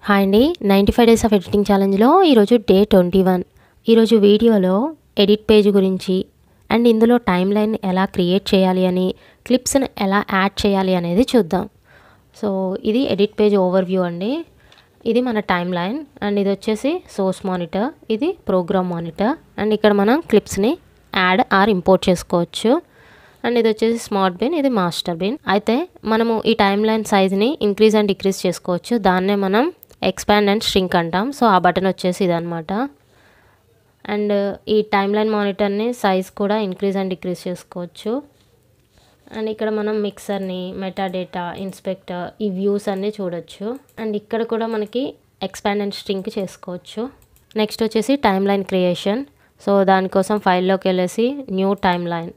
Hi అండి 95 days of editing ఛాలెంజ్లో ఈరోజు day 21. ఈరోజు వీడియోలో ఎడిట్ పేజ్ గురించి అండ్ ఇందులో టైమ్ లైన్ ఎలా క్రియేట్ చేయాలి అని, క్లిప్స్ని ఎలా యాడ్ చేయాలి అనేది చూద్దాం. సో ఇది ఎడిట్ పేజ్ ఓవర్వ్యూ అండి. ఇది మన టైమ్ లైన్ అండ్ ఇది వచ్చేసి సోర్స్ మానిటర్, ఇది ప్రోగ్రామ్ మానిటర్ అండ్ ఇక్కడ మనం క్లిప్స్ని యాడ్ ఆర్ ఇంపోర్ట్ చేసుకోవచ్చు. అండ్ ఇది వచ్చేసి స్మార్ట్ బిన్, ఇది మాస్టర్ బిన్. అయితే మనము ఈ టైమ్ లైన్ సైజ్ని ఇంక్రీజ్ అండ్ డిక్రీజ్ చేసుకోవచ్చు. దాన్నే మనం ఎక్స్పాండ్ అండ్ స్ట్రింక్ అంటాం. సో ఆ బటన్ వచ్చేసి ఇదనమాట. అండ్ ఈ టైమ్ లైన్ మానిటర్ని సైజ్ కూడా ఇంక్రీజ్ అండ్ డిక్రీజ్ చేసుకోవచ్చు. అండ్ ఇక్కడ మనం మిక్సర్ని, మెటాడేటా, ఇన్స్పెక్టర్, ఈ వ్యూస్ అన్నీ చూడొచ్చు. అండ్ ఇక్కడ కూడా మనకి ఎక్స్పాండ్ అండ్ స్ట్రింక్ చేసుకోవచ్చు. నెక్స్ట్ వచ్చేసి టైమ్ లైన్ క్రియేషన్. సో దానికోసం ఫైల్లోకి వెళ్ళేసి న్యూ టైమ్ లైన్.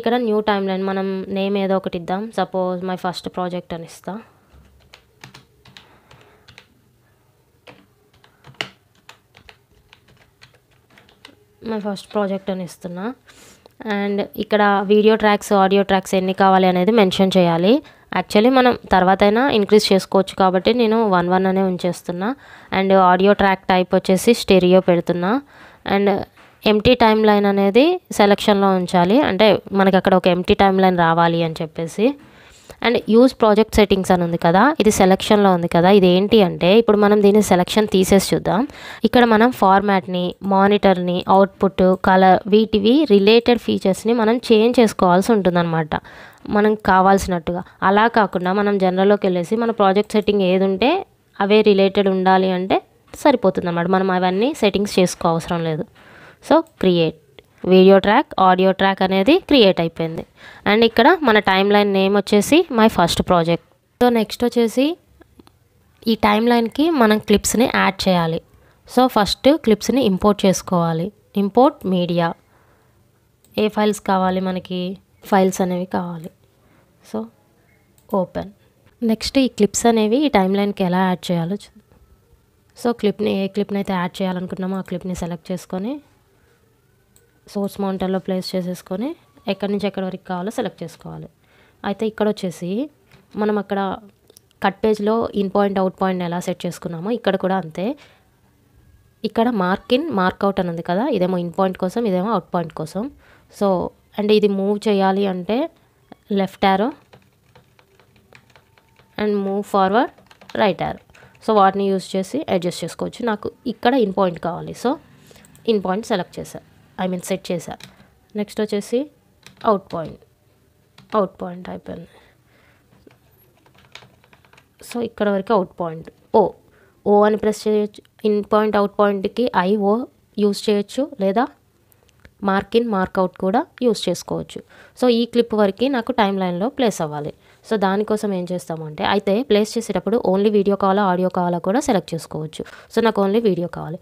ఇక్కడ న్యూ టైమ్ లైన్ మనం నేమ్ ఏదో ఒకటి ఇద్దాం. సపోజ్ మై ఫస్ట్ ప్రాజెక్ట్ అని ఇస్తా. మై ఫస్ట్ ప్రాజెక్ట్ అని ఇస్తున్నా. అండ్ ఇక్కడ వీడియో ట్రాక్స్, ఆడియో ట్రాక్స్ ఎన్ని కావాలి అనేది మెన్షన్ చేయాలి. యాక్చువల్లీ మనం తర్వాత అయినా ఇంక్రీజ్ చేసుకోవచ్చు కాబట్టి నేను 1 అనే ఉంచేస్తున్నా. అండ్ ఆడియో ట్రాక్ టైప్ వచ్చేసి స్టెరియో పెడుతున్నా. అండ్ ఎంటీ టైమ్ లైన్ అనేది సెలక్షన్లో ఉంచాలి, అంటే మనకి అక్కడ ఒక ఎంటీ టైమ్ లైన్ రావాలి అని చెప్పేసి. అండ్ యూజ్ ప్రాజెక్ట్ సెట్టింగ్స్ అని ఉంది కదా, ఇది సెలక్షన్లో ఉంది కదా. ఇది ఏంటి అంటే ఇప్పుడు మనం దీన్ని సెలక్షన్ తీసేసి చూద్దాం. ఇక్కడ మనం ఫార్మాట్ని, మానిటర్ని, అవుట్పుట్, కలర్, వీటివి రిలేటెడ్ ఫీచర్స్ని మనం చేంజ్ చేసుకోవాల్సి ఉంటుందన్నమాట మనం కావాల్సినట్టుగా. అలా కాకుండా మనం జనరల్లోకి వెళ్ళేసి మన ప్రాజెక్ట్ సెట్టింగ్ ఏది ఉంటే అవే రిలేటెడ్ ఉండాలి అంటే సరిపోతుంది అన్నమాట. మనం అవన్నీ సెట్టింగ్స్ చేసుకో అవసరం లేదు. So create video track, audio track అనేది క్రియేట్ అయిపోయింది. అండ్ ఇక్కడ మన టైమ్ లైన్ నేమ్ వచ్చేసి my first project. So next వచ్చేసి ఈ టైమ్ లైన్కి మనం క్లిప్స్ని యాడ్ చేయాలి. సో ఫస్ట్ క్లిప్స్ని ఇంపోర్ట్ చేసుకోవాలి. ఇంపోర్ట్ మీడియా, ఏ ఫైల్స్ కావాలి మనకి, ఫైల్స్ అనేవి కావాలి. So open. నెక్స్ట్ ఈ క్లిప్స్ అనేవి ఈ టైమ్ లైన్కి ఎలా యాడ్ చేయాలో సో ఏ క్లిప్ని అయితే యాడ్ చేయాలనుకుంటున్నామో ఆ క్లిప్ని సెలెక్ట్ చేసుకొని సోర్స్ మానిటర్లో ప్లేస్ చేసేసుకొని ఎక్కడి నుంచి ఎక్కడి వరకు కావాలో సెలెక్ట్ చేసుకోవాలి. అయితే ఇక్కడ వచ్చేసి మనం అక్కడ కట్ పేజ్లో ఇన్ పాయింట్, అవుట్ పాయింట్ ఎలా సెట్ చేసుకున్నామో ఇక్కడ కూడా అంతే. ఇక్కడ మార్క్ ఇన్, మార్క్ అవుట్ అని ఉంది కదా, ఇదేమో ఇన్ పాయింట్ కోసం, ఇదేమో అవుట్ పాయింట్ కోసం. సో అండ్ ఇది మూవ్ చేయాలి అంటే left arrow and move forward right arrow. So వాటిని యూజ్ చేసి అడ్జస్ట్ చేసుకోవచ్చు. నాకు ఇక్కడ ఇన్ పాయింట్ కావాలి, సో ఇన్ పాయింట్ సెలెక్ట్ చేశాను, సెట్ చేశా. నెక్స్ట్ వచ్చేసి అవుట్ పాయింట్ అయిపోయింది. సో ఇక్కడ వరకు అవుట్ పాయింట్ ఓ అని ప్రెస్ చేయొచ్చు. ఇన్ పాయింట్, అవుట్ పాయింట్కి ఓ యూజ్ చేయొచ్చు, లేదా మార్క్ ఇన్, మార్క్ అవుట్ కూడా యూజ్ చేసుకోవచ్చు. సో ఈ క్లిప్ వరకు నాకు టైమ్ లైన్లో ప్లేస్ అవ్వాలి. సో దానికోసం ఏం చేస్తామంటే, అయితే ప్లేస్ చేసేటప్పుడు ఓన్లీ వీడియో కావాలా, ఆడియో కావాలా కూడా సెలెక్ట్ చేసుకోవచ్చు. సో నాకు ఓన్లీ వీడియో కావాలి.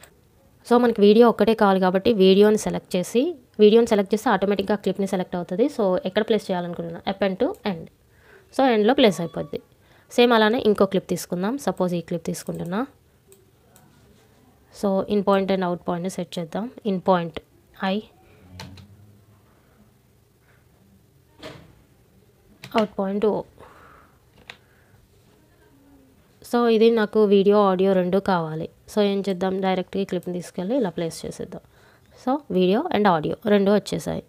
సో మనకి వీడియో ఒక్కటే కావాలి కాబట్టి వీడియోని సెలెక్ట్ చేస్తే ఆటోమేటిక్గా క్లిప్ని సెలెక్ట్ అవుతుంది. సో ఎక్కడ ప్లేస్ చేయాలనుకుంటున్నా, అపెండ్ టు ఎండ్. సో ఎండ్లో ప్లేస్ అయిపోద్ది. సేమ్ అలానే ఇంకో క్లిప్ తీసుకుందాం. సపోజ్ ఈ క్లిప్ తీసుకుంటున్నా. So in point and out పాయింట్ని సెట్ చేద్దాం. ఇన్ పాయింట్ అవుట్ పాయింట్ ఓ. సో ఇది నాకు వీడియో, ఆడియో రెండు కావాలి. సో ఏం చేద్దాం, డైరెక్ట్గా క్లిప్ని తీసుకెళ్ళి ఇలా ప్లేస్ చేసేద్దాం. సో వీడియో అండ్ ఆడియో రెండు వచ్చేసాయి.